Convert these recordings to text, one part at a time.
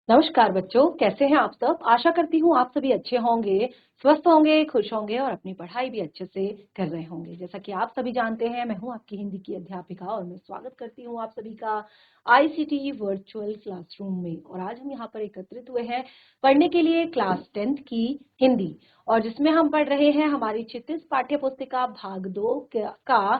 नमस्कार बच्चों, कैसे हैं आप सब। आशा करती हूँ आप सभी अच्छे होंगे, स्वस्थ होंगे, खुश होंगे और अपनी पढ़ाई भी अच्छे से कर रहे होंगे। जैसा कि आप सभी जानते हैं, मैं हूँ आपकी हिंदी की अध्यापिका और मैं स्वागत करती हूँ आप सभी का आईसीटी वर्चुअल क्लासरूम में। और आज हम यहाँ पर एकत्रित हुए हैं पढ़ने के लिए क्लास 10th की हिंदी, और जिसमें हम पढ़ रहे हैं हमारी क्षितिज पाठ्य पुस्तिका भाग 2 का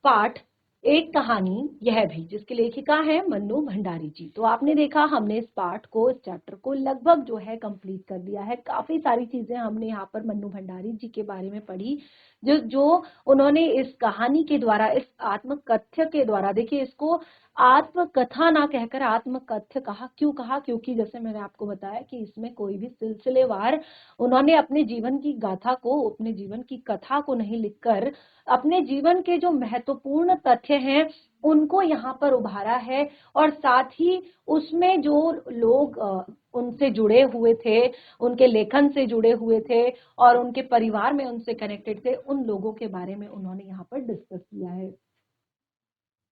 पाठ एक कहानी यह भी, जिसकी लेखिका है मन्नू भंडारी जी। तो आपने देखा, हमने इस पाठ को, इस चैप्टर को लगभग जो है कंप्लीट कर दिया है। काफी सारी चीजें हमने यहाँ पर मन्नू भंडारी जी के बारे में पढ़ी, जो उन्होंने इस कहानी के द्वारा, इस आत्मकथ्य के द्वारा, देखिए इसको आत्मकथा ना कहकर आत्मकथ्य कहा। क्यों कहा? क्योंकि जैसे मैंने आपको बताया कि इसमें कोई भी सिलसिलेवार उन्होंने अपने जीवन की गाथा को, अपने जीवन की कथा को नहीं लिखकर अपने जीवन के जो महत्वपूर्ण तथ्य हैं उनको यहाँ पर उभारा है। और साथ ही उसमें जो लोग उनसे जुड़े हुए थे, उनके लेखन से जुड़े हुए थे और उनके परिवार में उनसे कनेक्टेड थे, उन लोगों के बारे में उन्होंने यहाँ पर डिस्कस किया है।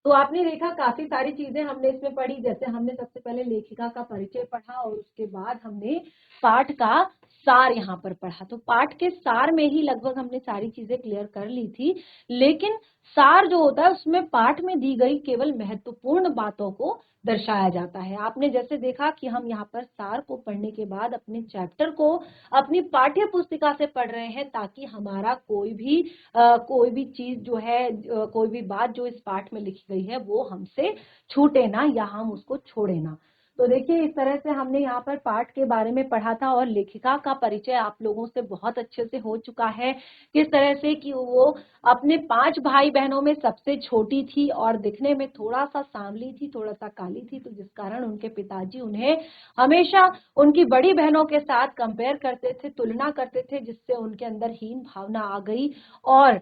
तो आपने देखा, काफी सारी चीजें हमने इसमें पढ़ी। जैसे हमने सबसे पहले लेखिका का परिचय पढ़ा और उसके बाद हमने पाठ का सार यहाँ पर पढ़ा। तो पाठ के सार में ही लगभग हमने सारी चीजें क्लियर कर ली थी, लेकिन सार जो होता है उसमें पाठ में दी गई केवल महत्वपूर्ण बातों को दर्शाया जाता है। आपने जैसे देखा कि हम यहाँ पर सार को पढ़ने के बाद अपने चैप्टर को अपनी पाठ्य पुस्तिका से पढ़ रहे हैं, ताकि हमारा कोई भी चीज जो है, कोई भी बात जो इस पाठ में लिखी गई है वो हमसे छूटे ना या हम उसको छोड़े ना। तो देखिए, इस तरह से हमने यहाँ पर पाठ के बारे में पढ़ा था और लेखिका का परिचय आप लोगों से बहुत अच्छे से हो चुका है। किस तरह से कि वो अपने 5 भाई बहनों में सबसे छोटी थी और दिखने में थोड़ा सा सांवली थी, थोड़ा सा काली थी, तो जिस कारण उनके पिताजी उन्हें हमेशा उनकी बड़ी बहनों के साथ कंपेयर करते थे, तुलना करते थे, जिससे उनके अंदर हीन भावना आ गई। और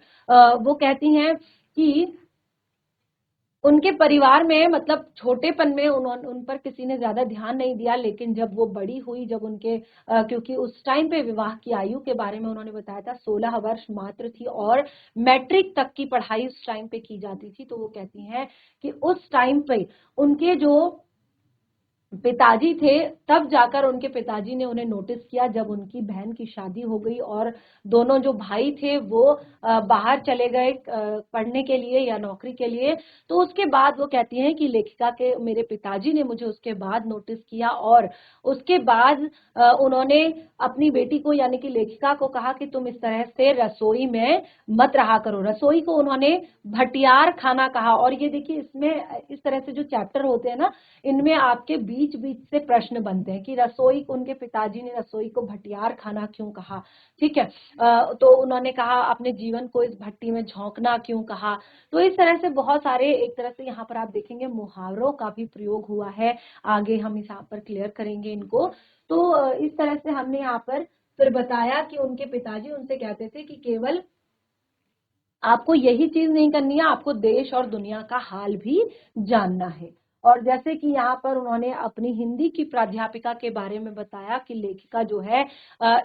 वो कहती हैं कि उनके परिवार में, मतलब छोटेपन में उन पर किसी ने ज्यादा ध्यान नहीं दिया, लेकिन जब वो बड़ी हुई, जब उनके क्योंकि उस टाइम पे विवाह की आयु के बारे में उन्होंने बताया था 16 वर्ष मात्र थी और मैट्रिक तक की पढ़ाई उस टाइम पे की जाती थी। तो वो कहती हैं कि उस टाइम पे उनके जो पिताजी थे, तब जाकर उनके पिताजी ने उन्हें नोटिस किया, जब उनकी बहन की शादी हो गई और दोनों जो भाई थे वो बाहर चले गए पढ़ने के लिए या नौकरी के लिए। तो उसके बाद वो कहती हैं कि लेखिका के मेरे पिताजी ने मुझे उसके बाद नोटिस किया और उसके बाद उन्होंने अपनी बेटी को, यानी कि लेखिका को कहा कि तुम इस तरह से रसोई में मत रहा करो। रसोई को उन्होंने भटियार खाना कहा। और ये देखिए, इसमें इस तरह से जो चैप्टर होते हैं ना, इनमें आपके बीच बीच से प्रश्न बनते हैं कि रसोई, उनके पिताजी ने रसोई को भटियार खाना क्यों कहा। ठीक है, तो उन्होंने कहा अपने जीवन को इस भट्टी में झोंकना क्यों कहा। तो इस तरह से बहुत सारे, एक तरह से यहाँ पर आप देखेंगे मुहावरों का भी प्रयोग हुआ है। आगे हम इस यहाँ पर क्लियर करेंगे इनको। तो इस तरह से हमने यहाँ पर फिर बताया कि उनके पिताजी उनसे कहते थे कि केवल आपको यही चीज नहीं करनी है, आपको देश और दुनिया का हाल भी जानना है। और जैसे कि यहाँ पर उन्होंने अपनी हिंदी की प्राध्यापिका के बारे में बताया कि लेखिका जो है,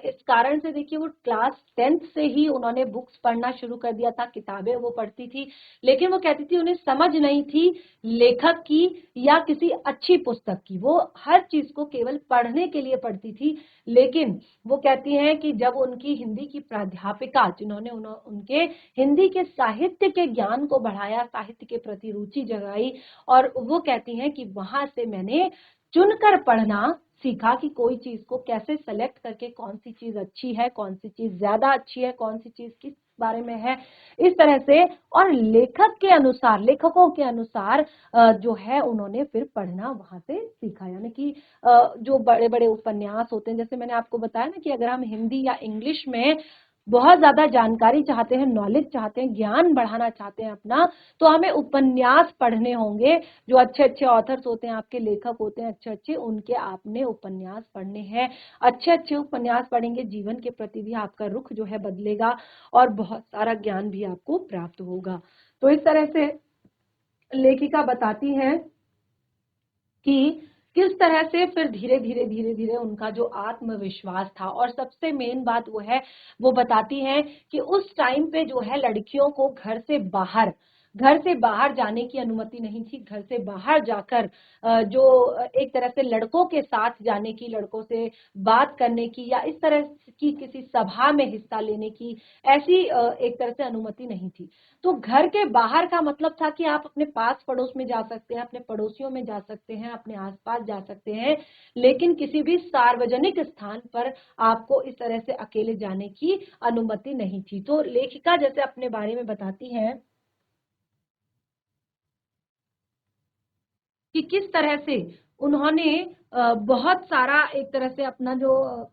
इस कारण से देखिए वो क्लास 10th से ही उन्होंने बुक्स पढ़ना शुरू कर दिया था, किताबें वो पढ़ती थी, लेकिन वो कहती थी उन्हें समझ नहीं थी लेखक की या किसी अच्छी पुस्तक की। वो हर चीज को केवल पढ़ने के लिए पढ़ती थी। लेकिन वो कहती हैं कि जब उनकी हिंदी की प्राध्यापिका, जिन्होंने उनके हिंदी के साहित्य के ज्ञान को बढ़ाया, साहित्य के प्रति रुचि जगाई, और वो कहती हैं कि वहां से मैंने चुनकर पढ़ना सीखा कि कोई चीज को कैसे सेलेक्ट करके कौन सी चीज अच्छी है, कौन सी चीज ज्यादा अच्छी है, कौन सी चीज किस बारे में है, इस तरह से। और लेखक के अनुसार, लेखकों के अनुसार जो है उन्होंने फिर पढ़ना वहां से सीखा। यानी कि जो बड़े बड़े उपन्यास होते हैं, जैसे मैंने आपको बताया ना कि अगर हम हिंदी या इंग्लिश में बहुत ज्यादा जानकारी चाहते हैं, नॉलेज चाहते हैं, ज्ञान बढ़ाना चाहते हैं अपना, तो हमें उपन्यास पढ़ने होंगे। जो अच्छे अच्छे ऑथर्स होते हैं, आपके लेखक होते हैं अच्छे अच्छे, उनके आपने उपन्यास पढ़ने हैं। अच्छे अच्छे उपन्यास पढ़ेंगे, जीवन के प्रति भी आपका रुख जो है बदलेगा और बहुत सारा ज्ञान भी आपको प्राप्त होगा। तो इस तरह से लेखिका बताती है कि किस तरह से फिर धीरे धीरे धीरे धीरे उनका जो आत्मविश्वास था, और सबसे मेन बात वो है, वो बताती हैं कि उस टाइम पे जो है लड़कियों को घर से बाहर घर से बाहर जाने की अनुमति नहीं थी। घर से बाहर जाकर जो एक तरह से लड़कों के साथ जाने की, लड़कों से बात करने की या इस तरह की किसी सभा में हिस्सा लेने की ऐसी एक तरह से अनुमति नहीं थी। तो घर के बाहर का मतलब था कि आप अपने पास पड़ोस में जा सकते हैं, अपने पड़ोसियों में जा सकते हैं, अपने आसपास जा सकते हैं, लेकिन किसी भी सार्वजनिक स्थान पर आपको इस तरह से अकेले जाने की अनुमति नहीं थी। तो लेखिका जैसे अपने बारे में बताती हैं कि किस तरह से उन्होंने बहुत सारा एक तरह से अपना जो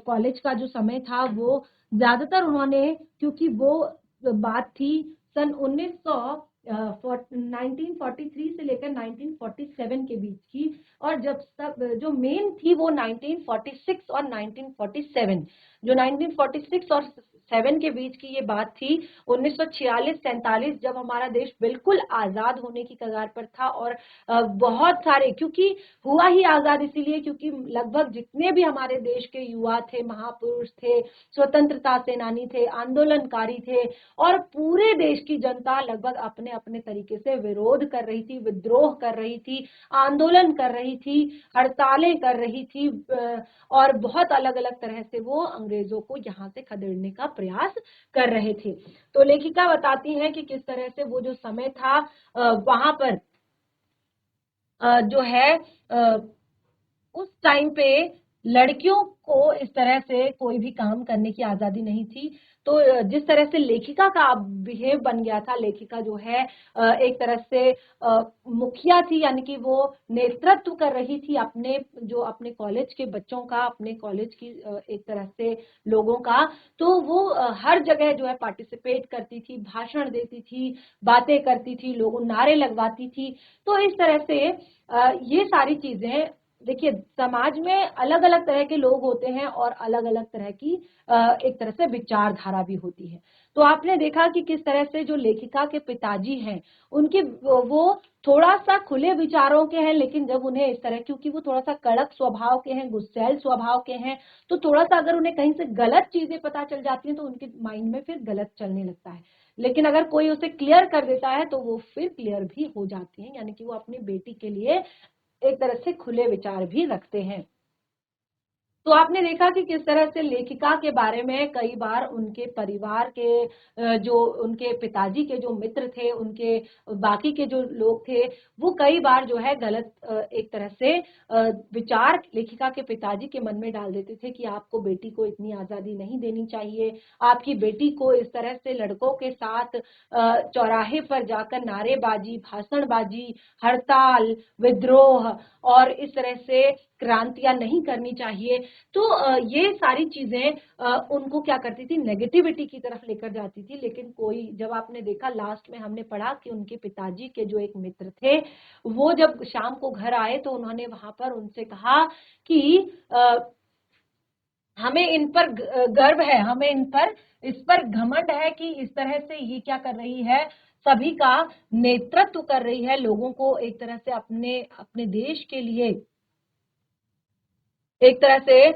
कॉलेज का जो समय था वो ज्यादातर उन्होंने, क्योंकि वो बात थी सन 1943 से लेकर 1947 के बीच की, और जब सब जो मेन थी वो 1946 और 1947, जो 1946 और 7 के बीच की ये बात थी। 1946-47 जब हमारा देश बिल्कुल आजाद होने की कगार पर था, और बहुत सारे, क्योंकि हुआ ही आजाद इसीलिए क्योंकि लगभग जितने भी हमारे देश के युवा थे, महापुरुष थे, स्वतंत्रता सेनानी थे, आंदोलनकारी थे, और पूरे देश की जनता लगभग अपने अपने तरीके से विरोध कर रही थी, विद्रोह कर रही थी, आंदोलन कर रही थी, हड़तालें कर रही थी, और बहुत अलग अलग तरह से वो अंग्रेजों को यहाँ से खदेड़ने का प्रयास कर रहे थे। तो लेखिका बताती हैं कि किस तरह से वो जो समय था वहां पर जो है उस टाइम पे लड़कियों को इस तरह से कोई भी काम करने की आजादी नहीं थी। तो जिस तरह से लेखिका का बिहेव बन गया था, लेखिका जो है एक तरह से मुखिया थी, यानी कि वो नेतृत्व कर रही थी अपने कॉलेज के बच्चों का, अपने कॉलेज की एक तरह से लोगों का। तो वो हर जगह जो है पार्टिसिपेट करती थी, भाषण देती थी, बातें करती थी, लोगों नारे लगवाती थी। तो इस तरह से ये सारी चीजें, देखिए समाज में अलग अलग तरह के लोग होते हैं और अलग अलग तरह की एक तरह से विचारधारा भी होती है। तो आपने देखा कि किस तरह से जो लेखिका के पिताजी हैं उनके वो थोड़ा सा खुले विचारों के हैं, लेकिन जब उन्हें इस तरह, क्योंकि वो थोड़ा सा कड़क स्वभाव के हैं, गुस्सैल स्वभाव के हैं, तो थोड़ा सा अगर उन्हें कहीं से गलत चीजें पता चल जाती हैं तो उनके माइंड में फिर गलत चलने लगता है। लेकिन अगर कोई उसे क्लियर कर देता है तो वो फिर क्लियर भी हो जाती हैं, यानी कि वो अपनी बेटी के लिए एक तरह से खुले विचार भी रखते हैं। तो आपने देखा कि किस तरह से लेखिका के बारे में कई बार उनके परिवार के जो उनके पिताजी के जो मित्र थे, उनके बाकी के जो लोग थे, वो कई बार जो है गलत एक तरह से विचार लेखिका के पिताजी के मन में डाल देते थे कि आपको बेटी को इतनी आजादी नहीं देनी चाहिए, आपकी बेटी को इस तरह से लड़कों के साथ चौराहे पर जाकर नारेबाजी, भाषणबाजी, हड़ताल, विद्रोह और इस तरह से क्रांतियां नहीं करनी चाहिए। तो ये सारी चीजें उनको क्या करती थी, नेगेटिविटी की तरफ लेकर जाती थी। लेकिन कोई, जब आपने देखा लास्ट में हमने पढ़ा कि उनके पिताजी के जो एक मित्र थे, वो जब शाम को घर आए तो उन्होंने वहां पर उनसे कहा कि हमें इन पर गर्व है, हमें इस पर घमंड है कि इस तरह से ये क्या कर रही है, सभी का नेतृत्व कर रही है, लोगों को एक तरह से अपने अपने देश के लिए एक तरह से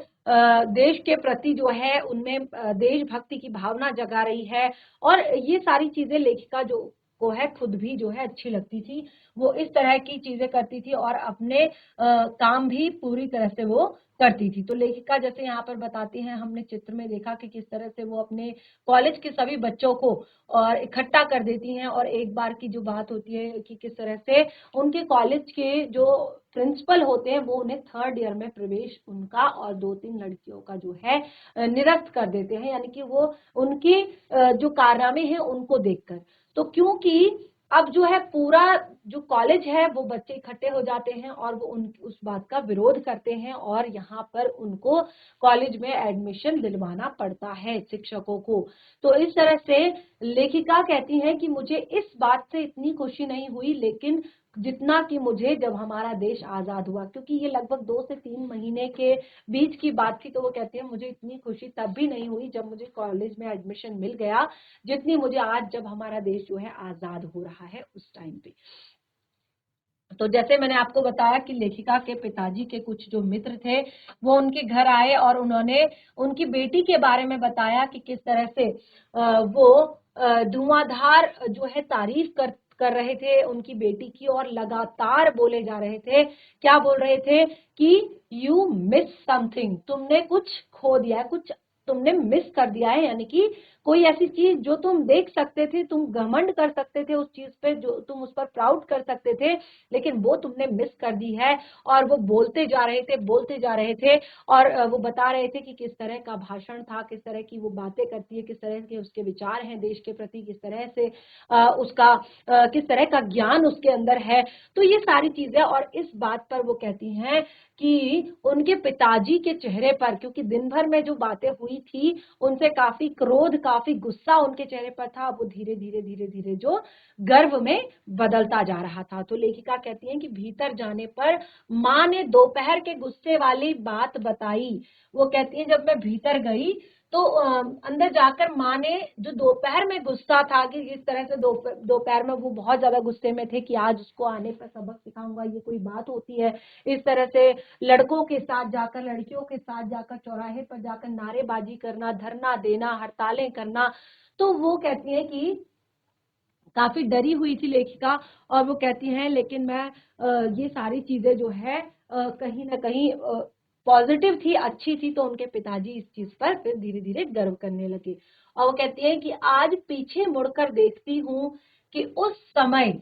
देश के प्रति जो है उनमें देशभक्ति की भावना जगा रही है। और ये सारी चीजें लेखिका जो को है खुद भी जो है अच्छी लगती थी। वो इस तरह की चीजें करती थी और अपने काम भी पूरी तरह से वो करती थी। तो लेखिका जैसे यहाँ पर बताती हैं, हमने चित्र में देखा कि किस तरह से वो अपने कॉलेज के सभी बच्चों को और इकट्ठा कर देती हैं। और एक बार की जो बात होती है कि किस तरह से उनके कॉलेज के जो प्रिंसिपल होते हैं वो उन्हें 3rd ईयर में प्रवेश उनका और 2-3 लड़कियों का जो है निरस्त कर देते हैं, यानी कि वो उनकी जो कारनामे हैं उनको देखकर। तो क्योंकि अब जो है पूरा जो कॉलेज है वो बच्चे इकट्ठे हो जाते हैं और वो उस बात का विरोध करते हैं और यहाँ पर उनको कॉलेज में एडमिशन दिलवाना पड़ता है शिक्षकों को। तो इस तरह से लेखिका कहती हैं कि मुझे इस बात से इतनी खुशी नहीं हुई लेकिन जितना कि मुझे जब हमारा देश आजाद हुआ, क्योंकि ये लगभग 2 से 3 महीने के बीच की बात थी। तो वो कहती है मुझे इतनी खुशी तब भी नहीं हुई जब मुझे कॉलेज में एडमिशन मिल गया जितनी मुझे आज जब हमारा देश जो है आजाद हो रहा है उस टाइम पे। तो जैसे मैंने आपको बताया कि लेखिका के पिताजी के कुछ जो मित्र थे वो उनके घर आए और उन्होंने उनकी बेटी के बारे में बताया कि किस तरह से वो धुआंधार जो है तारीफ कर रहे थे उनकी बेटी की, और लगातार बोले जा रहे थे, क्या बोल रहे थे कि यू मिस समथिंग, तुमने कुछ खो दिया है, कुछ तुमने मिस कर दिया है, यानी कि कोई ऐसी चीज जो तुम देख सकते थे, तुम घमंड कर सकते थे उस चीज पे, जो तुम उस पर प्राउड कर सकते थे, लेकिन वो तुमने मिस कर दी है। और वो बोलते जा रहे थे, बोलते जा रहे थे, और वो बता रहे थे कि किस तरह का भाषण था, किस तरह की वो बातें करती है, किस तरह के उसके विचार हैं देश के प्रति, किस तरह से उसका किस तरह का ज्ञान उसके अंदर है। तो ये सारी चीजें, और इस बात पर वो कहती हैं कि उनके पिताजी के चेहरे पर, क्योंकि दिन भर में जो बातें हुई थी उनसे काफी क्रोध, काफी गुस्सा उनके चेहरे पर था, वो धीरे धीरे धीरे धीरे जो गर्व में बदलता जा रहा था। तो लेखिका कहती हैं कि भीतर जाने पर माँ ने दोपहर के गुस्से वाली बात बताई। वो कहती है जब मैं भीतर गई तो अंदर जाकर माँ ने जो दोपहर में गुस्सा था, कि जिस तरह से दोपहर में वो बहुत ज्यादा गुस्से में थे कि आज उसको आने पर सबक सिखाऊंगा, ये कोई बात होती है, इस तरह से लड़कों के साथ जाकर, लड़कियों के साथ जाकर, चौराहे पर जाकर नारेबाजी करना, धरना देना, हड़तालें करना। तो वो कहती है कि काफी डरी हुई थी लेखिका, और वो कहती हैं लेकिन मैं ये सारी चीजें जो है कहीं ना कहीं पॉजिटिव थी, अच्छी थी। तो उनके पिताजी इस चीज पर फिर धीरे धीरे गर्व करने लगे, और वो कहती हैं कि आज पीछे मुड़कर देखती हूँ कि उस समय,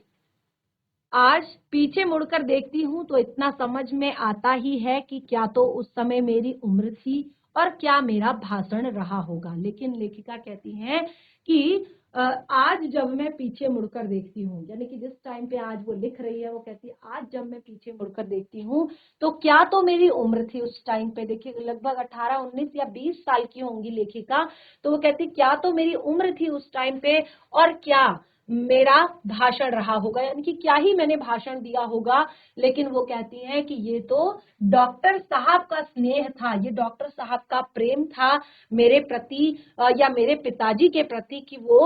आज पीछे मुड़कर देखती हूँ तो इतना समझ में आता ही है कि क्या तो उस समय मेरी उम्र थी और क्या मेरा भाषण रहा होगा। लेकिन लेखिका कहती हैं कि आज जब मैं पीछे मुड़कर देखती हूँ, यानी कि जिस टाइम पे आज वो लिख रही है, वो कहती है आज जब मैं पीछे मुड़कर देखती हूँ तो क्या तो मेरी उम्र थी उस टाइम पे। देखिए लगभग 18, 19 या 20 साल की होंगी लेखिका। तो वो कहती क्या तो मेरी उम्र थी उस टाइम पे, और क्या मेरा भाषण रहा होगा, यानी कि क्या ही मैंने भाषण दिया होगा। लेकिन वो कहती हैं कि ये तो डॉक्टर साहब का स्नेह था, ये डॉक्टर साहब का प्रेम था मेरे प्रति, या मेरे पिताजी के प्रति, कि वो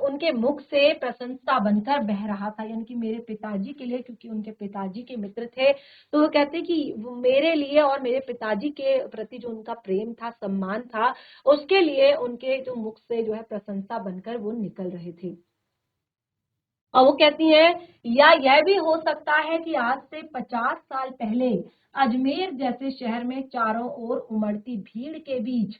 उनके मुख से प्रशंसा बनकर बह रहा था, यानी कि मेरे पिताजी के लिए, क्योंकि उनके पिताजी के मित्र थे। तो वो कहते कि वो मेरे लिए और मेरे पिताजी के प्रति जो उनका प्रेम था, सम्मान था, उसके लिए उनके जो मुख से जो है प्रशंसा बनकर वो निकल रहे थे। और वो कहती हैं या यह भी हो सकता है कि आज से 50 साल पहले अजमेर जैसे शहर में चारों ओर उमड़ती भीड़ के बीच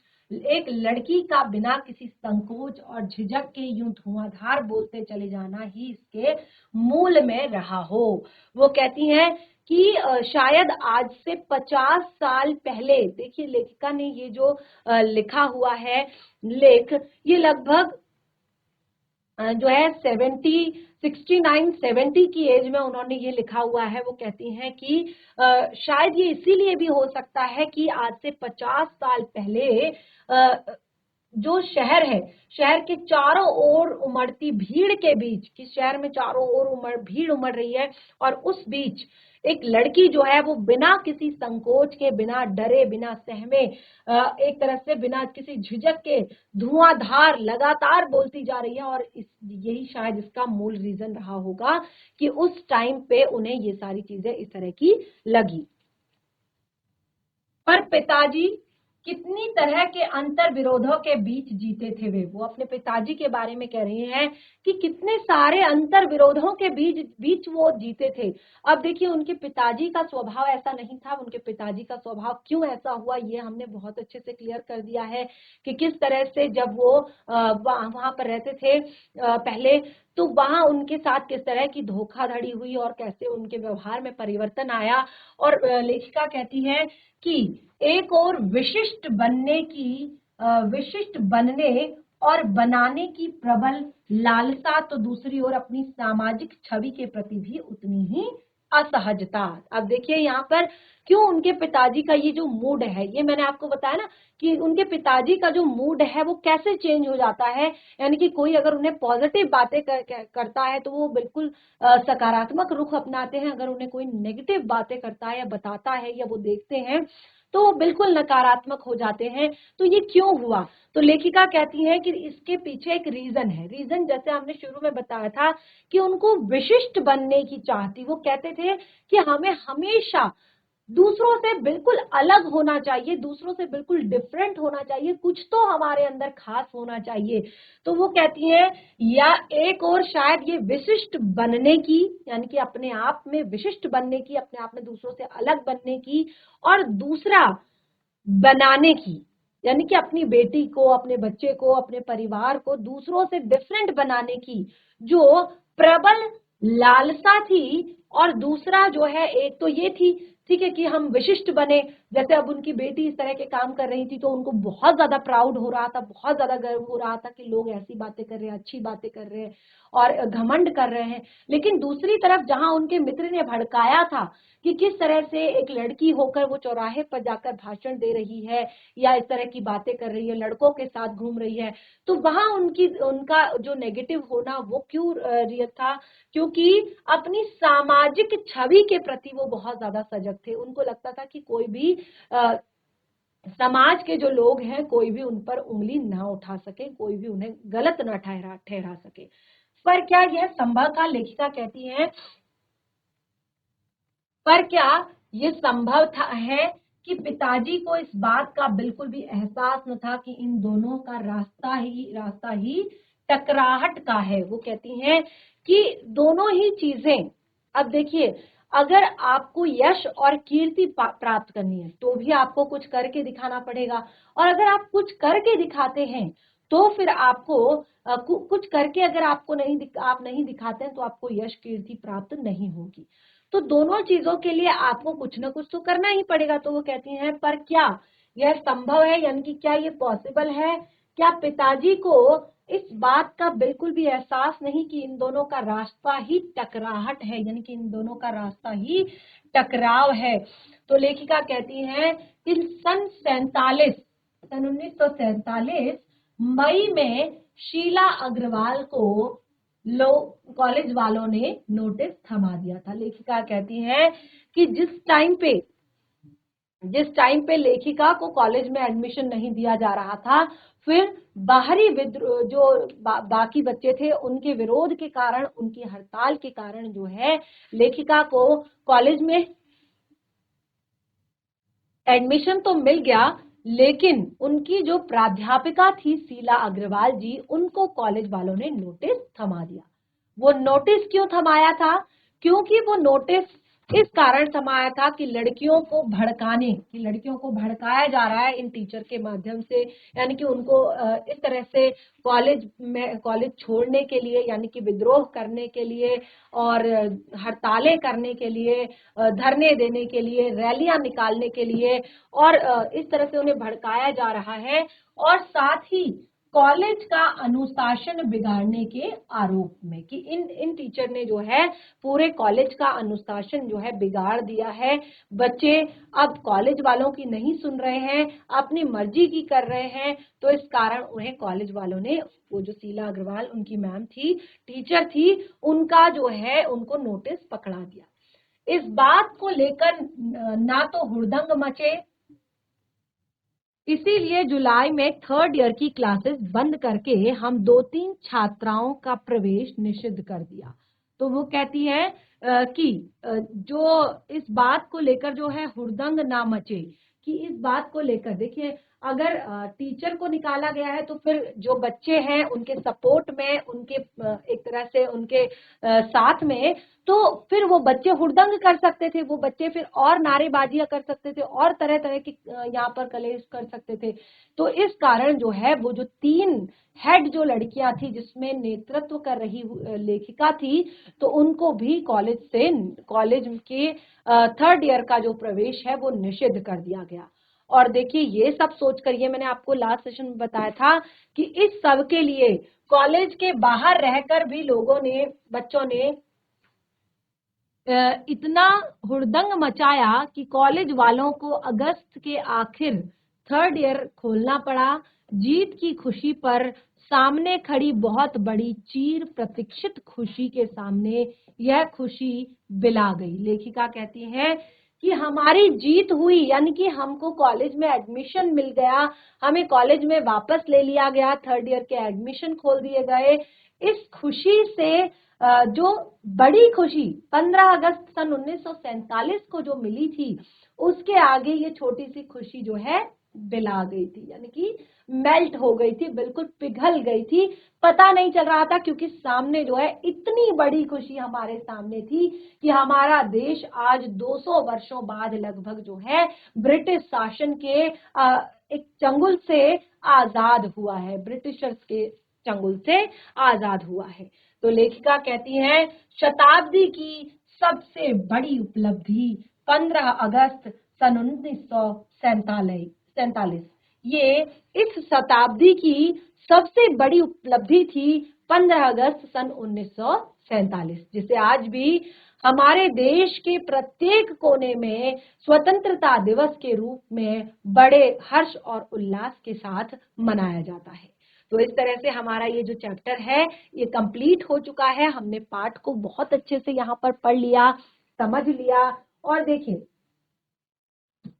एक लड़की का बिना किसी संकोच और झिझक के यूं धुआंधार बोलते चले जाना ही इसके मूल में रहा हो। वो कहती हैं कि शायद आज से 50 साल पहले, देखिए लेखिका ने ये जो लिखा हुआ है लेख, ये लगभग जो है 69-70 की एज में उन्होंने ये लिखा हुआ है। वो कहती हैं कि शायद ये इसीलिए भी हो सकता है कि आज से 50 साल पहले जो शहर है, शहर के चारों ओर उमड़ती भीड़ के बीच, कि शहर में चारों ओर भीड़ उमड़ रही है, और उस बीच एक लड़की जो है वो बिना किसी संकोच के, बिना डरे, बिना सहमे, एक तरह से बिना किसी झिझक के धुआंधार लगातार बोलती जा रही है। और यही शायद इसका मूल रीजन रहा होगा कि उस टाइम पे उन्हें ये सारी चीजें इस तरह की लगी। पर पिताजी कितनी तरह के अंतर विरोधों के बीच जीते थे वो अपने पिताजी के बारे में कह रही हैं कि कितने सारे अंतर विरोधों के बीच वो जीते थे। अब देखिए उनके पिताजी का स्वभाव ऐसा नहीं था, उनके पिताजी का स्वभाव क्यों ऐसा हुआ ये हमने बहुत अच्छे से क्लियर कर दिया है कि किस तरह से जब वो वहां पर रहते थे पहले, तो वहां उनके साथ किस तरह की धोखाधड़ी हुई और कैसे उनके व्यवहार में परिवर्तन आया। और लेखिका कहती है कि एक और विशिष्ट बनने और बनाने की प्रबल लालसा, तो दूसरी ओर अपनी सामाजिक छवि के प्रति भी उतनी ही असहजता। अब देखिए यहाँ पर क्यों उनके पिताजी का ये जो मूड है, ये मैंने आपको बताया ना कि उनके पिताजी का जो मूड है वो कैसे चेंज हो जाता है। यानी कि कोई अगर उन्हें पॉजिटिव बातें करता है तो वो बिल्कुल सकारात्मक रुख अपनाते हैं, अगर उन्हें कोई नेगेटिव बातें करता है या बताता है या वो देखते हैं तो वो बिल्कुल नकारात्मक हो जाते हैं। तो ये क्यों हुआ? तो लेखिका कहती है कि इसके पीछे एक रीजन है। रीजन जैसे हमने शुरू में बताया था कि उनको विशिष्ट बनने की चाह थी। वो कहते थे कि हमें हमेशा दूसरों से बिल्कुल अलग होना चाहिए, दूसरों से बिल्कुल डिफरेंट होना चाहिए, कुछ तो हमारे अंदर खास होना चाहिए। तो वो कहती हैं, या एक और शायद ये विशिष्ट बनने की, यानी कि अपने आप में विशिष्ट बनने की, अपने आप में दूसरों से अलग बनने की, और दूसरा बनाने की, यानी कि अपनी बेटी को, अपने बच्चे को, अपने परिवार को दूसरों से डिफरेंट बनाने की जो प्रबल लालसा थी। और दूसरा जो है, एक तो ये थी, ठीक है, कि हम विशिष्ट बने। जैसे अब उनकी बेटी इस तरह के काम कर रही थी तो उनको बहुत ज्यादा प्राउड हो रहा था, बहुत ज्यादा गर्व हो रहा था कि लोग ऐसी बातें कर रहे हैं, अच्छी बातें कर रहे हैं और घमंड कर रहे हैं। लेकिन दूसरी तरफ जहां उनके मित्र ने भड़काया था कि किस तरह से एक लड़की होकर वो चौराहे पर जाकर भाषण दे रही है या इस तरह की बातें कर रही है, लड़कों के साथ घूम रही है, तो वहां उनका जो नेगेटिव होना वो क्यों रियल था? क्योंकि अपनी सामाजिक छवि के प्रति वो बहुत ज्यादा सजग थे। उनको लगता था कि कोई भी समाज के जो लोग हैं, कोई भी उन पर उंगली ना उठा सके, कोई भी उन्हें गलत ना ठहरा सके। पर क्या यह संभव था? लेखिका कहती है, पर क्या ये संभव था है कि पिताजी को इस बात का बिल्कुल भी एहसास न था कि इन दोनों का रास्ता ही टकराहट का है। वो कहती हैं कि दोनों ही चीजें, अब देखिए, अगर आपको यश और कीर्ति प्राप्त करनी है तो भी आपको कुछ करके दिखाना पड़ेगा, और अगर आप कुछ करके दिखाते हैं तो फिर आपको कुछ करके, अगर आपको आप नहीं दिखाते हैं तो आपको यश कीर्ति प्राप्त नहीं होगी। तो दोनों चीजों के लिए आपको कुछ ना कुछ तो करना ही पड़ेगा। तो वो कहती हैं, पर क्या यह संभव है, यानी कि क्या ये पॉसिबल है? क्या पिताजी को इस बात का बिल्कुल भी एहसास नहीं कि इन दोनों का रास्ता ही टकराहट है, यानी कि इन दोनों का रास्ता ही टकराव है? तो लेखिका कहती हैं कि सन 1947 मई में शीला अग्रवाल को कॉलेज वालों ने नोटिस थमा दिया था। लेखिका कहती हैं कि जिस टाइम पे लेखिका को कॉलेज में एडमिशन नहीं दिया जा रहा था, फिर बाहरी विद्रोह जो बाकी बच्चे थे उनके विरोध के कारण, उनकी हड़ताल के कारण जो है, लेखिका को कॉलेज में एडमिशन तो मिल गया, लेकिन उनकी जो प्राध्यापिका थी शीला अग्रवाल जी, उनको कॉलेज वालों ने नोटिस थमा दिया। वो नोटिस क्यों थमाया था? क्योंकि वो नोटिस इस कारण थमाया था कि लड़कियों को भड़काया जा रहा है इन टीचर के माध्यम से, यानी कि उनको इस तरह से कॉलेज छोड़ने के लिए, यानी कि विद्रोह करने के लिए और हड़तालें करने के लिए, धरने देने के लिए, रैलियां निकालने के लिए, और इस तरह से उन्हें भड़काया जा रहा है। और साथ ही कॉलेज का अनुशासन बिगाड़ने के आरोप में, कि इन टीचर ने जो है पूरे कॉलेज का अनुशासन जो है बिगाड़ दिया है। बच्चे अब कॉलेज वालों की नहीं सुन रहे हैं, अपनी मर्जी की कर रहे हैं। तो इस कारण उन्हें कॉलेज वालों ने, वो जो शीला अग्रवाल उनकी मैम थी, टीचर थी, उनका जो है उनको नोटिस पकड़ा दिया। इस बात को लेकर ना तो हुड़दंग मचे, इसीलिए जुलाई में थर्ड ईयर की क्लासेस बंद करके हम 2-3 छात्राओं का प्रवेश निषिद्ध कर दिया। तो वो कहती है कि जो इस बात को लेकर जो है हुड़दंग ना मचे, कि इस बात को लेकर, देखिए, अगर टीचर को निकाला गया है तो फिर जो बच्चे हैं उनके सपोर्ट में, उनके एक तरह से उनके साथ में, तो फिर वो बच्चे हुड़दंग कर सकते थे, वो बच्चे फिर और नारेबाजियां कर सकते थे और तरह तरह की यहाँ पर कलेश कर सकते थे। तो इस कारण जो है वो जो 3 हेड जो लड़कियां थी, जिसमें नेतृत्व कर रही लेखिका थी, तो उनको भी कॉलेज के थर्ड ईयर का जो प्रवेश है वो निषिद्ध कर दिया गया। और देखिए, ये सब सोचकर, ये मैंने आपको लास्ट सेशन में बताया था कि इस सब के लिए कॉलेज के बाहर रहकर भी बच्चों ने इतना हुड़दंग मचाया कि कॉलेज वालों को अगस्त के आखिर थर्ड ईयर खोलना पड़ा। जीत की खुशी पर सामने खड़ी बहुत बड़ी चीर प्रतीक्षित खुशी के सामने यह खुशी बिला गई। लेखिका कहती है कि हमारी जीत हुई, यानी कि हमको कॉलेज में एडमिशन मिल गया, हमें कॉलेज में वापस ले लिया गया, थर्ड ईयर के एडमिशन खोल दिए गए। इस खुशी से जो बड़ी खुशी 15 अगस्त सन 1947 को जो मिली थी, उसके आगे ये छोटी सी खुशी जो है बिला गई थी, यानी कि मेल्ट हो गई थी, बिल्कुल पिघल गई थी। पता नहीं चल रहा था, क्योंकि सामने जो है इतनी बड़ी खुशी हमारे सामने थी कि हमारा देश आज 200 वर्षों बाद लगभग जो है ब्रिटिश शासन के एक चंगुल से आजाद हुआ है, ब्रिटिशर्स के चंगुल से आजाद हुआ है। तो लेखिका कहती हैं, शताब्दी की सबसे बड़ी उपलब्धि 15 अगस्त सन 1947, ये इस शताब्दी की सबसे बड़ी उपलब्धि थी 15 अगस्त सन 1947, जिसे आज भी हमारे देश के प्रत्येक कोने में स्वतंत्रता दिवस के रूप में बड़े हर्ष और उल्लास के साथ मनाया जाता है। तो इस तरह से हमारा ये जो चैप्टर है ये कंप्लीट हो चुका है। हमने पाठ को बहुत अच्छे से यहाँ पर पढ़ लिया, समझ लिया, और देखिए,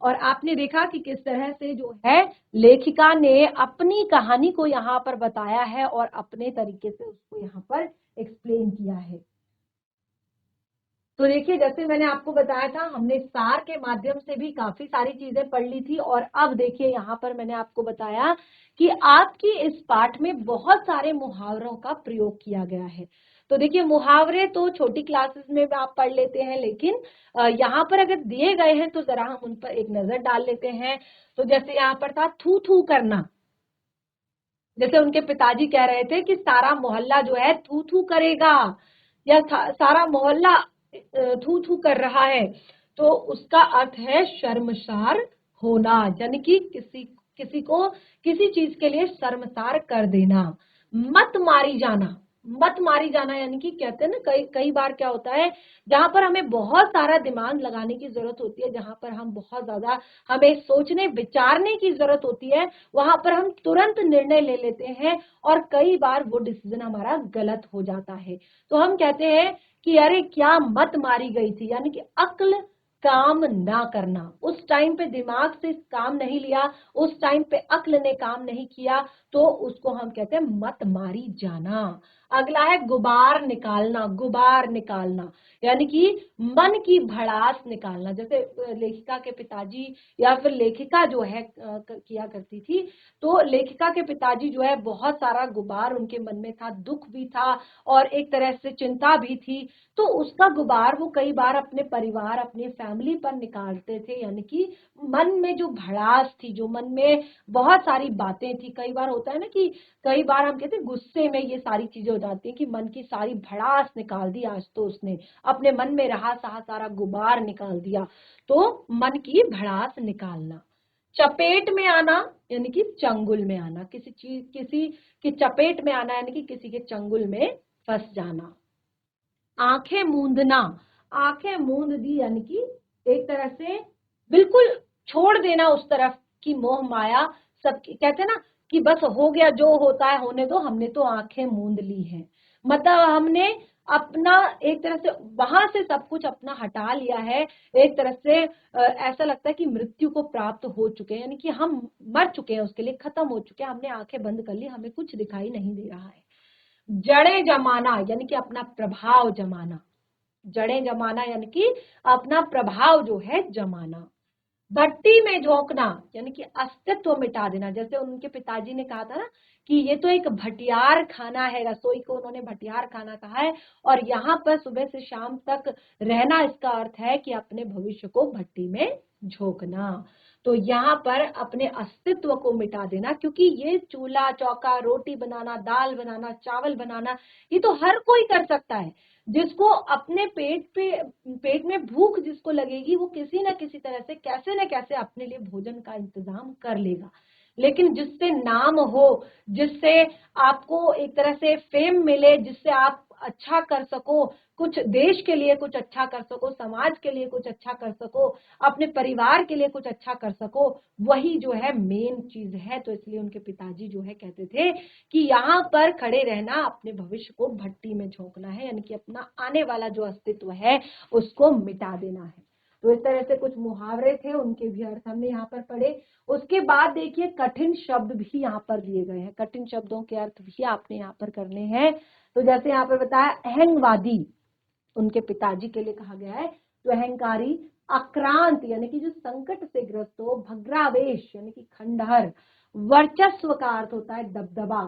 और आपने देखा कि किस तरह से जो है लेखिका ने अपनी कहानी को यहाँ पर बताया है और अपने तरीके से उसको यहाँ पर एक्सप्लेन किया है। तो देखिए, जैसे मैंने आपको बताया था, हमने सार के माध्यम से भी काफी सारी चीजें पढ़ ली थी, और अब देखिए यहाँ पर मैंने आपको बताया कि आपकी इस पाठ में बहुत सारे मुहावरों का प्रयोग किया गया है। तो देखिए, मुहावरे तो छोटी क्लासेस में आप पढ़ लेते हैं, लेकिन यहाँ पर अगर दिए गए हैं तो जरा हम उन पर एक नजर डाल लेते हैं। तो जैसे यहाँ पर था थू थू करना, जैसे उनके पिताजी कह रहे थे कि सारा मोहल्ला जो है थू थू करेगा, या सारा मोहल्ला थू थू कर रहा है, तो उसका अर्थ है शर्मसार होना, यानी कि किसी को किसी चीज के लिए शर्मसार कर देना। मत मारी जाना, मत मारी जाना यानी कि कहते हैं ना, कई कई बार क्या होता है, जहां पर हमें बहुत सारा दिमाग लगाने की जरूरत होती है, जहां पर हम बहुत ज्यादा हमें सोचने विचारने की जरूरत होती है, वहां पर हम तुरंत निर्णय ले लेते हैं, और कई बार वो डिसीजन हमारा गलत हो जाता है। तो हम कहते हैं कि अरे क्या मत मारी गई थी, यानी कि अक्ल काम ना करना, उस टाइम पे दिमाग से काम नहीं लिया, उस टाइम पे अक्ल ने काम नहीं किया, तो उसको हम कहते हैं मत मारी जाना। अगला है गुबार निकालना, गुबार निकालना यानी कि मन की भड़ास निकालना। जैसे लेखिका के पिताजी या फिर लेखिका जो है किया करती थी, तो लेखिका के पिताजी जो है बहुत सारा गुबार उनके मन में था, दुख भी था और एक तरह से चिंता भी थी, तो उसका गुबार वो कई बार अपने परिवार, अपनी फैमिली पर निकालते थे, यानी कि मन में जो भड़ास थी, जो मन में बहुत सारी बातें थी। कई बार होता है ना कि कई बार हम कहते हैं गुस्से में ये सारी चीजें हो जाती हैं कि मन की सारी भड़ास निकाल दी, आज तो उसने अपने मन में रहा सारा गुबार निकाल दिया। तो मन की भड़ास निकालना। चपेट में आना यानी कि चंगुल में आना, किसी की चपेट में आना यानी कि किसी के चंगुल में फंस जाना। आंखें मूंदना, आंखें मूंद दी यानी कि एक तरह से बिल्कुल छोड़ देना उस तरफ की मोह माया, सब कहते हैं ना कि बस हो गया, जो होता है होने दो, हमने तो आंखें मूंद ली हैं, मतलब हमने अपना एक तरह से वहां से सब कुछ अपना हटा लिया है। एक तरह से ऐसा लगता है कि मृत्यु को प्राप्त हो चुके हैं, यानी कि हम मर चुके हैं, उसके लिए खत्म हो चुके हैं, हमने आंखें बंद कर ली, हमें कुछ दिखाई नहीं दे रहा है। जड़ें जमाना यानी कि अपना प्रभाव जमाना, जड़ें जमाना यानी कि अपना प्रभाव जो है जमाना। भट्टी में झोंकना यानी कि अस्तित्व मिटा देना, जैसे उनके पिताजी ने कहा था ना कि ये तो एक भटियार खाना है, रसोई को उन्होंने भटियार खाना कहा है, और यहाँ पर सुबह से शाम तक रहना, इसका अर्थ है कि अपने भविष्य को भट्टी में झोंकना। तो यहाँ पर अपने अस्तित्व को मिटा देना, क्योंकि ये चूल्हा चौका, रोटी बनाना, दाल बनाना, चावल बनाना, ये तो हर कोई कर सकता है। जिसको अपने पेट में भूख जिसको लगेगी, वो किसी ना किसी तरह से कैसे न कैसे अपने लिए भोजन का इंतजाम कर लेगा। लेकिन जिससे नाम हो, जिससे आपको एक तरह से फेम मिले, जिससे आप अच्छा कर सको, कुछ देश के लिए कुछ अच्छा कर सको, समाज के लिए कुछ अच्छा कर सको, अपने परिवार के लिए कुछ अच्छा कर सको, वही जो है मेन चीज है। तो इसलिए उनके पिताजी जो है कहते थे कि यहाँ पर खड़े रहना, अपने भविष्य को भट्टी में झोंकना है, यानी कि अपना आने वाला जो अस्तित्व है उसको मिटा देना है। तो इस तरह से कुछ मुहावरे थे, उनके भी अर्थ हमने यहाँ पर पढ़े। उसके बाद देखिए कठिन शब्द भी यहाँ पर दिए गए हैं, कठिन शब्दों के अर्थ भी आपने यहाँ पर करने हैं। तो जैसे यहाँ पर बताया अहंगवादी, उनके पिताजी के लिए कहा गया है। तो अहंकारी, आक्रांत यानी कि जो संकट से ग्रस्त हो, भग्रावेश यानी कि खंडहर, वर्चस्व का अर्थ होता है दबदबा,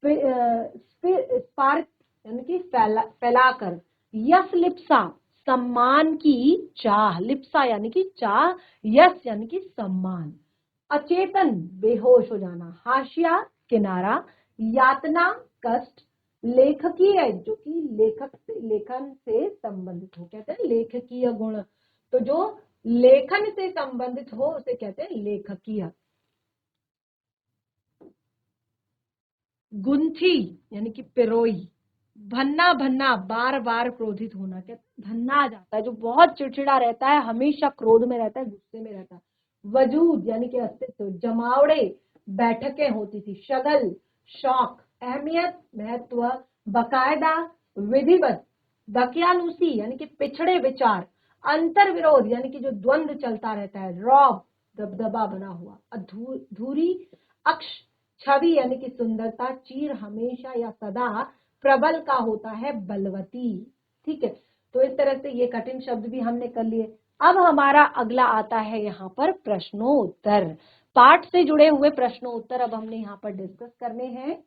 स्पार्क यानी कि फैलाकर, यश लिप्सा सम्मान की चाह, लिप्सा यानी कि चाह, यश यानी कि सम्मान, अचेतन बेहोश हो जाना, हाशिया किनारा, यातना कष्ट, लेखकीय जो कि लेखक से लेखन से संबंधित हो, कहते हैं लेखकीय गुण। तो जो लेखन से संबंधित हो उसे कहते हैं लेखकीय। गुंथी यानी कि पिरोई, भन्ना भन्ना बार बार क्रोधित होना, कहते भन्ना आ जाता है, जो बहुत चिड़चिड़ा रहता है, हमेशा क्रोध में रहता है, गुस्से में रहता है। वजूद यानी कि अस्तित्व, जमावड़े बैठकें होती थी, शगल शौक, अहमियत महत्व, बकायदा विधिवत, दकियानुसी यानी कि पिछड़े विचार, अंतर विरोध यानी कि जो द्वंद्व चलता रहता है, रौब दबदबा बना हुआ, अधूरी अक्ष छवि यानी कि सुंदरता, चीर हमेशा या सदा, प्रबल का होता है बलवती। ठीक है, तो इस तरह से ये कठिन शब्द भी हमने कर लिए। अब हमारा अगला आता है यहाँ पर प्रश्नोत्तर, पाठ से जुड़े हुए प्रश्नोत्तर अब हमने यहाँ पर डिस्कस करने हैं।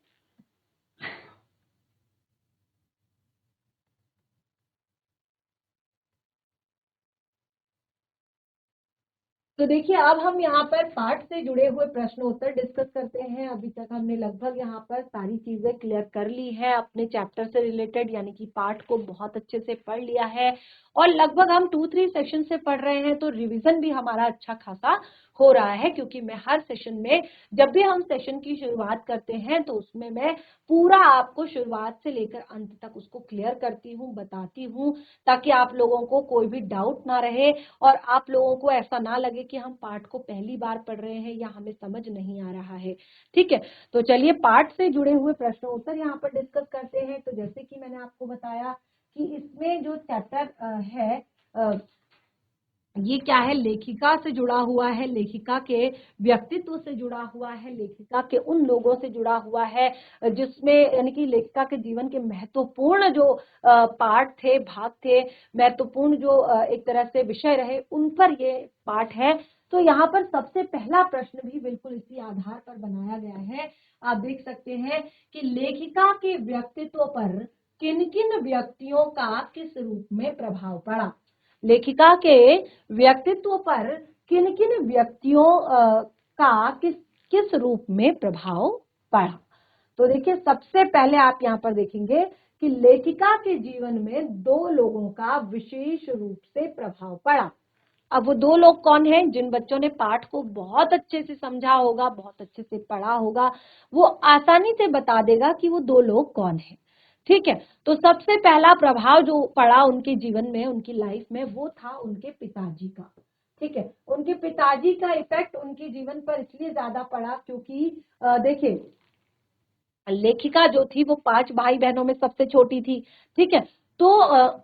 तो देखिए अब हम यहाँ पर पाठ से जुड़े हुए प्रश्न उत्तर डिस्कस करते हैं। अभी तक हमने लगभग यहाँ पर सारी चीजें क्लियर कर ली है, अपने चैप्टर से रिलेटेड यानी कि पाठ को बहुत अच्छे से पढ़ लिया है और लगभग हम 2-3 सेशन से पढ़ रहे हैं, तो रिवीजन भी हमारा अच्छा खासा हो रहा है, क्योंकि मैं हर सेशन में, जब भी हम सेशन की शुरुआत करते हैं तो उसमें मैं पूरा आपको शुरुआत से लेकर अंत तक उसको क्लियर करती हूँ, बताती हूँ, ताकि आप लोगों को कोई भी डाउट ना रहे और आप लोगों को ऐसा ना लगे कि हम पाठ को पहली बार पढ़ रहे हैं या हमें समझ नहीं आ रहा है। ठीक है, तो चलिए पाठ से जुड़े हुए प्रश्न उत्तर यहाँ पर डिस्कस करते हैं। तो जैसे कि मैंने आपको बताया कि इसमें जो चैप्टर है ये क्या है, लेखिका से जुड़ा हुआ है, लेखिका के व्यक्तित्व से जुड़ा हुआ है, लेखिका के उन लोगों से जुड़ा हुआ है जिसमें यानी कि लेखिका के जीवन के महत्वपूर्ण जो पाठ थे, भाग थे, महत्वपूर्ण जो एक तरह से विषय रहे, उन पर ये पाठ है। तो यहाँ पर सबसे पहला प्रश्न भी बिल्कुल इसी आधार पर बनाया गया है। आप देख सकते हैं कि लेखिका के व्यक्तित्व पर किन किन व्यक्तियों का किस रूप में प्रभाव पड़ा, लेखिका के व्यक्तित्व पर किन किन व्यक्तियों का किस रूप में प्रभाव पड़ा। तो देखिए सबसे पहले आप यहाँ पर देखेंगे कि लेखिका के जीवन में 2 लोगों का विशेष रूप से प्रभाव पड़ा। अब वो 2 लोग कौन हैं? जिन बच्चों ने पाठ को बहुत अच्छे से समझा होगा, बहुत अच्छे से पढ़ा होगा, वो आसानी से बता देगा कि वो 2 लोग कौन हैं। ठीक है, तो सबसे पहला प्रभाव जो पड़ा उनके जीवन में, उनकी लाइफ में, वो था उनके पिताजी का। ठीक है, उनके पिताजी का इफेक्ट उनके जीवन पर इसलिए ज्यादा पड़ा क्योंकि देखिए लेखिका जो थी वो 5 भाई बहनों में सबसे छोटी थी। ठीक है, तो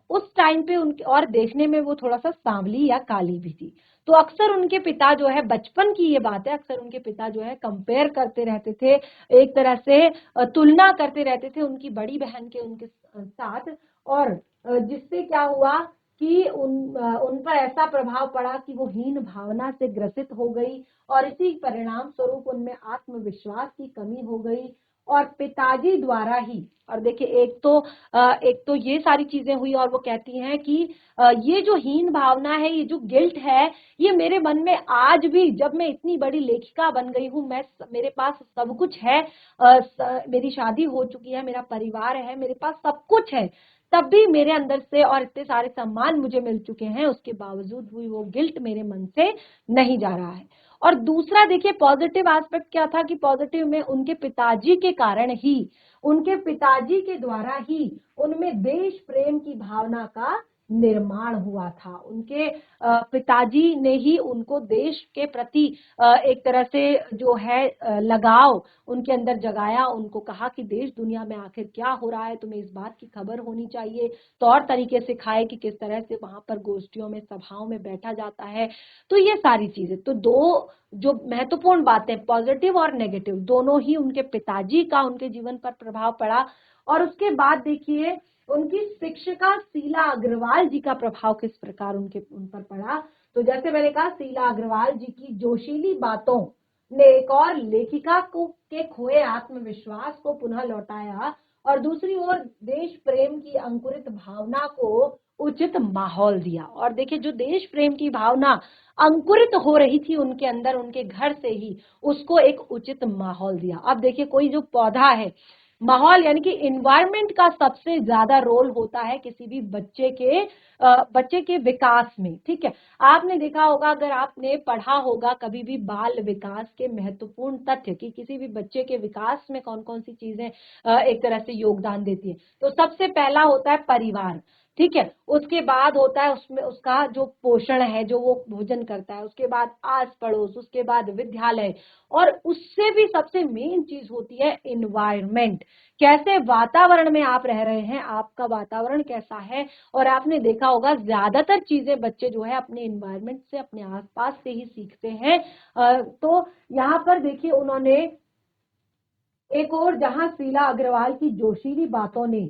उस टाइम पे उनके, और देखने में वो थोड़ा सा सांवली या काली भी थी, तो अक्सर उनके पिता जो है, बचपन की ये बात है, अक्सर उनके पिता जो है कंपेयर करते रहते थे, एक तरह से तुलना करते रहते थे उनकी बड़ी बहन के उनके साथ, और जिससे क्या हुआ कि उन पर ऐसा प्रभाव पड़ा कि वो हीन भावना से ग्रसित हो गई और इसी परिणाम स्वरूप उनमें आत्मविश्वास की कमी हो गई और पिताजी द्वारा ही, और देखिए एक तो ये सारी चीजें हुई और वो कहती हैं कि ये जो हीन भावना है, ये जो गिल्ट है, ये मेरे मन में आज भी, जब मैं इतनी बड़ी लेखिका बन गई हूँ, मेरे पास सब कुछ है, मेरी शादी हो चुकी है, मेरा परिवार है, मेरे पास सब कुछ है, तब भी मेरे अंदर से, और इतने सारे सम्मान मुझे मिल चुके हैं, उसके बावजूद भी वो गिल्ट मेरे मन से नहीं जा रहा है। और दूसरा देखिए पॉजिटिव एस्पेक्ट क्या था कि पॉजिटिव में उनके पिताजी के कारण ही, उनके पिताजी के द्वारा ही उनमें देश प्रेम की भावना का निर्माण हुआ था। उनके पिताजी ने ही उनको देश के प्रति एक तरह से जो है लगाव उनके अंदर जगाया। उनको कहा कि देश दुनिया में आखिर क्या हो रहा है, तुम्हें इस बात की खबर होनी चाहिए। तौर तरीके सिखाए कि किस तरह से वहां पर गोष्ठियों में, सभाओं में बैठा जाता है। तो ये सारी चीजें, तो दो जो महत्वपूर्ण बातें, पॉजिटिव और नेगेटिव, दोनों ही उनके पिताजी का उनके जीवन पर प्रभाव पड़ा। और उसके बाद देखिए उनकी शिक्षिका शीला अग्रवाल जी का प्रभाव किस प्रकार उन पर पड़ा। तो जैसे मैंने कहा, शीला अग्रवाल जी की जोशीली बातों ने एक और लेखिका को के खोए आत्मविश्वास को पुनः लौटाया, और दूसरी ओर देश प्रेम की अंकुरित भावना को उचित माहौल दिया। और देखिए, जो देश प्रेम की भावना अंकुरित हो रही थी उनके अंदर, उनके घर से ही, उसको एक उचित माहौल दिया। अब देखिए, कोई जो पौधा है, माहौल यानी कि इन्वायरमेंट का सबसे ज्यादा रोल होता है किसी भी बच्चे के विकास में। ठीक है, आपने देखा होगा, अगर आपने पढ़ा होगा कभी भी बाल विकास के महत्वपूर्ण तथ्य कि किसी भी बच्चे के विकास में कौन कौन सी चीजें एक तरह से योगदान देती है, तो सबसे पहला होता है परिवार। ठीक है, उसके बाद होता है उसमें उसका जो पोषण है, जो वो भोजन करता है, उसके बाद आस पड़ोस, उसके बाद विद्यालय, और उससे भी सबसे मेन चीज होती है इन्वायरमेंट। कैसे वातावरण में आप रह रहे हैं, आपका वातावरण कैसा है। और आपने देखा होगा, ज्यादातर चीजें बच्चे जो है अपने इन्वायरमेंट से, अपने आसपास से ही सीखते हैं। तो यहाँ पर देखिए, उन्होंने एक और जहां शीला अग्रवाल की जोशीली बातों ने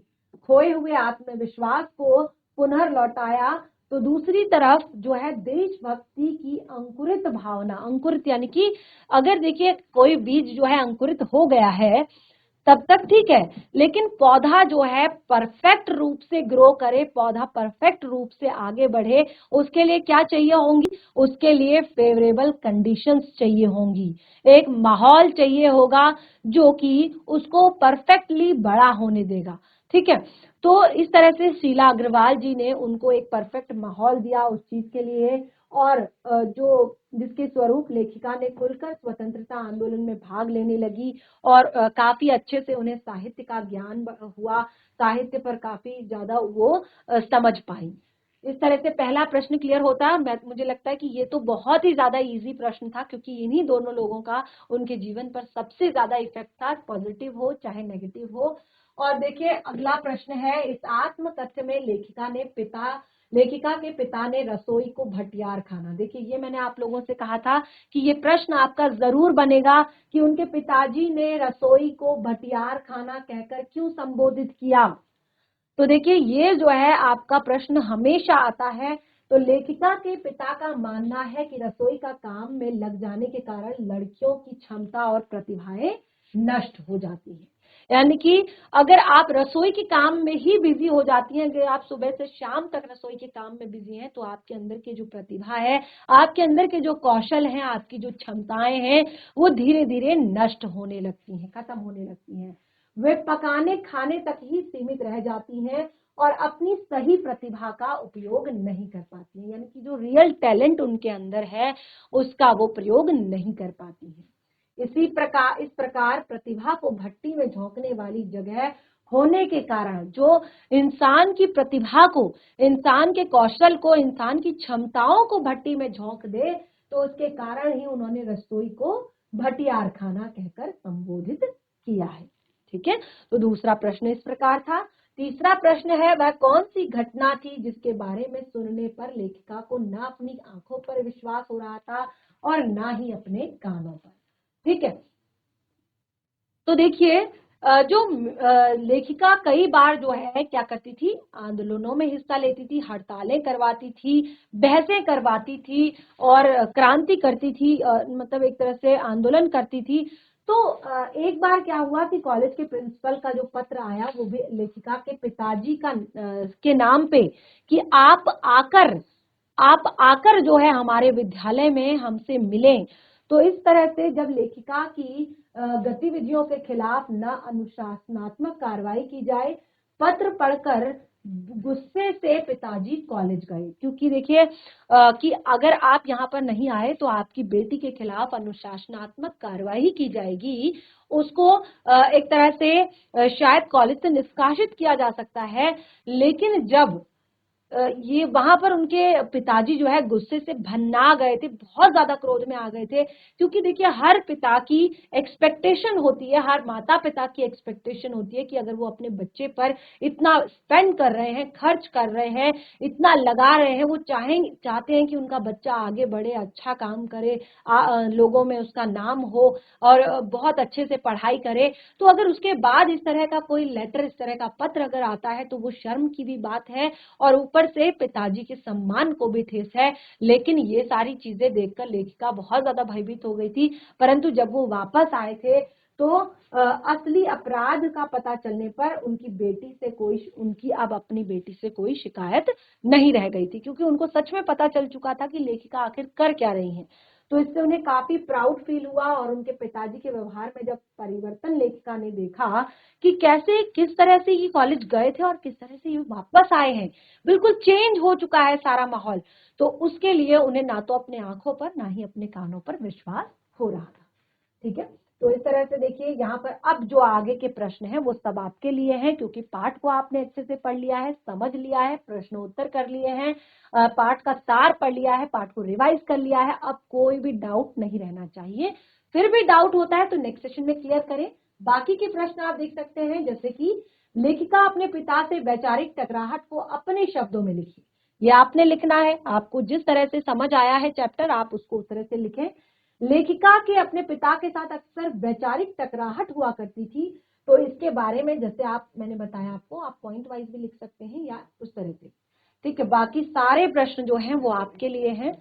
खोए हुए आत्मविश्वास को पुनः लौटाया, तो दूसरी तरफ जो है देशभक्ति की अंकुरित भावना, अंकुरित यानी कि अगर देखिए कोई बीज जो है अंकुरित हो गया है तब तक ठीक है, लेकिन पौधा जो है परफेक्ट रूप से ग्रो करे, पौधा परफेक्ट रूप से आगे बढ़े, उसके लिए क्या चाहिए होंगी, उसके लिए फेवरेबल कंडीशंस चाहिए होंगी, एक माहौल चाहिए होगा जो कि उसको परफेक्टली बड़ा होने देगा। ठीक है, तो इस तरह से शीला अग्रवाल जी ने उनको एक परफेक्ट माहौल दिया उस चीज के लिए। और जो जिसके स्वरूप लेखिका ने खुलकर स्वतंत्रता आंदोलन में भाग लेने लगी, और काफी अच्छे से उन्हें साहित्य का ज्ञान हुआ, साहित्य पर काफी ज्यादा वो समझ पाई। इस तरह से पहला प्रश्न क्लियर होता है। मुझे लगता है कि ये तो बहुत ही ज्यादा इजी प्रश्न था, क्योंकि इन्हीं दोनों लोगों का उनके जीवन पर सबसे ज्यादा इफेक्ट था, पॉजिटिव हो चाहे नेगेटिव हो। और देखिए, अगला प्रश्न है, इस आत्म तथ्य में लेखिका के पिता ने रसोई को भटियार खाना। देखिए, ये मैंने आप लोगों से कहा था कि ये प्रश्न आपका जरूर बनेगा कि उनके पिताजी ने रसोई को भटियार खाना कहकर क्यों संबोधित किया। तो देखिए, ये जो है आपका प्रश्न हमेशा आता है। तो लेखिका के पिता का मानना है कि रसोई का काम में लग जाने के कारण लड़कियों की क्षमता और प्रतिभाएं नष्ट हो जाती हैं। यानी कि अगर आप रसोई के काम में ही बिजी हो जाती हैं, अगर आप सुबह से शाम तक रसोई के काम में बिजी हैं, तो आपके अंदर की जो प्रतिभा है, आपके अंदर के जो कौशल हैं, आपकी जो क्षमताएं हैं, वो धीरे धीरे नष्ट होने लगती हैं, खत्म होने लगती हैं। वे पकाने खाने तक ही सीमित रह जाती हैं और अपनी सही प्रतिभा का उपयोग नहीं कर पाती हैं, यानी कि जो रियल टैलेंट उनके अंदर है उसका वो प्रयोग नहीं कर पाती हैं। इस प्रकार प्रतिभा को भट्टी में झोंकने वाली जगह होने के कारण, जो इंसान की प्रतिभा को, इंसान के कौशल को, इंसान की क्षमताओं को भट्टी में झोंक दे, तो उसके कारण ही उन्होंने रसोई को भटियार खाना कहकर संबोधित किया है। ठीक है, तो दूसरा प्रश्न इस प्रकार था। तीसरा प्रश्न है, वह कौन सी घटना थी जिसके बारे में सुनने पर लेखिका को न अपनी आंखों पर विश्वास हो रहा था और ना ही अपने कानों पर। ठीक है, तो देखिए, जो लेखिका कई बार जो है क्या करती थी, आंदोलनों में हिस्सा लेती थी, हड़तालें करवाती थी, बहसें करवाती थी और क्रांति करती थी, मतलब एक तरह से आंदोलन करती थी। तो एक बार क्या हुआ कि कॉलेज के प्रिंसिपल का जो पत्र आया, वो भी लेखिका के पिताजी के नाम पे, कि आप आकर जो है हमारे विद्यालय में हमसे मिलें। तो इस तरह से जब लेखिका की गतिविधियों के खिलाफ न अनुशासनात्मक कार्रवाई की जाए, पत्र पढ़कर गुस्से से पिताजी कॉलेज गए, क्योंकि देखिए कि अगर आप यहाँ पर नहीं आए तो आपकी बेटी के खिलाफ अनुशासनात्मक कार्रवाई की जाएगी, उसको एक तरह से शायद कॉलेज से निष्कासित किया जा सकता है। लेकिन जब ये वहां पर उनके पिताजी जो है गुस्से से भन्ना गए थे, बहुत ज्यादा क्रोध में आ गए थे, क्योंकि देखिए हर पिता की एक्सपेक्टेशन होती है, हर माता पिता की एक्सपेक्टेशन होती है कि अगर वो अपने बच्चे पर इतना स्पेंड कर रहे हैं, खर्च कर रहे हैं, इतना लगा रहे हैं, वो चाहते हैं कि उनका बच्चा आगे बढ़े, अच्छा काम करे, लोगों में उसका नाम हो और बहुत अच्छे से पढ़ाई करे। तो अगर उसके बाद इस तरह का कोई लेटर, इस तरह का पत्र अगर आता है तो वो शर्म की भी बात है और ऊपर से पिताजी के सम्मान को भी ठेस है। लेकिन ये सारी चीजें देखकर लेखिका बहुत ज्यादा भयभीत हो गई थी। परंतु जब वो वापस आए थे तो असली अपराध का पता चलने पर उनकी अब अपनी बेटी से कोई शिकायत नहीं रह गई थी, क्योंकि उनको सच में पता चल चुका था कि लेखिका आखिर कर क्या रही है। तो इससे उन्हें काफी प्राउड फील हुआ और उनके पिताजी के व्यवहार में जब परिवर्तन लेखिका ने देखा कि कैसे किस तरह से ये कॉलेज गए थे और किस तरह से ये वापस आए हैं, बिल्कुल चेंज हो चुका है सारा माहौल, तो उसके लिए उन्हें ना तो अपने आंखों पर ना ही अपने कानों पर विश्वास हो रहा था। ठीक है, तो इस तरह से देखिए यहाँ पर अब जो आगे के प्रश्न हैं वो सब आपके लिए हैं, क्योंकि पाठ को आपने अच्छे से पढ़ लिया है, समझ लिया है, प्रश्नोत्तर कर लिए हैं, पाठ का सार पढ़ लिया है, पाठ को रिवाइज कर लिया है। अब कोई भी डाउट नहीं रहना चाहिए। फिर भी डाउट होता है तो नेक्स्ट सेशन में क्लियर करें। बाकी के प्रश्न आप देख सकते हैं, जैसे कि लेखिका अपने पिता से वैचारिक टकराहट को अपने शब्दों में लिखी। ये आपने लिखना है, आपको जिस तरह से समझ आया है चैप्टर आप उसको उस तरह से लिखें। लेखिका के अपने पिता के साथ अक्सर वैचारिक टकराहट हुआ करती थी, तो इसके बारे में जैसे मैंने बताया आपको, आप पॉइंट वाइज भी लिख सकते हैं या उस तरह से। ठीक है, बाकी सारे प्रश्न जो हैं वो आपके लिए हैं,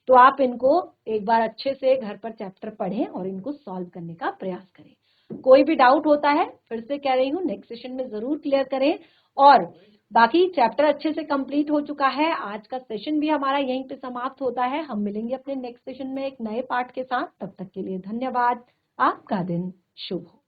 तो आप इनको एक बार अच्छे से घर पर चैप्टर पढ़ें और इनको सॉल्व करने का प्रयास करें। कोई भी डाउट होता है फिर से कह रही हूँ नेक्स्ट सेशन में जरूर क्लियर करें। और बाकी चैप्टर अच्छे से कंप्लीट हो चुका है। आज का सेशन भी हमारा यहीं पे समाप्त होता है। हम मिलेंगे अपने नेक्स्ट सेशन में एक नए पार्ट के साथ। तब तक के लिए धन्यवाद। आपका दिन शुभ हो।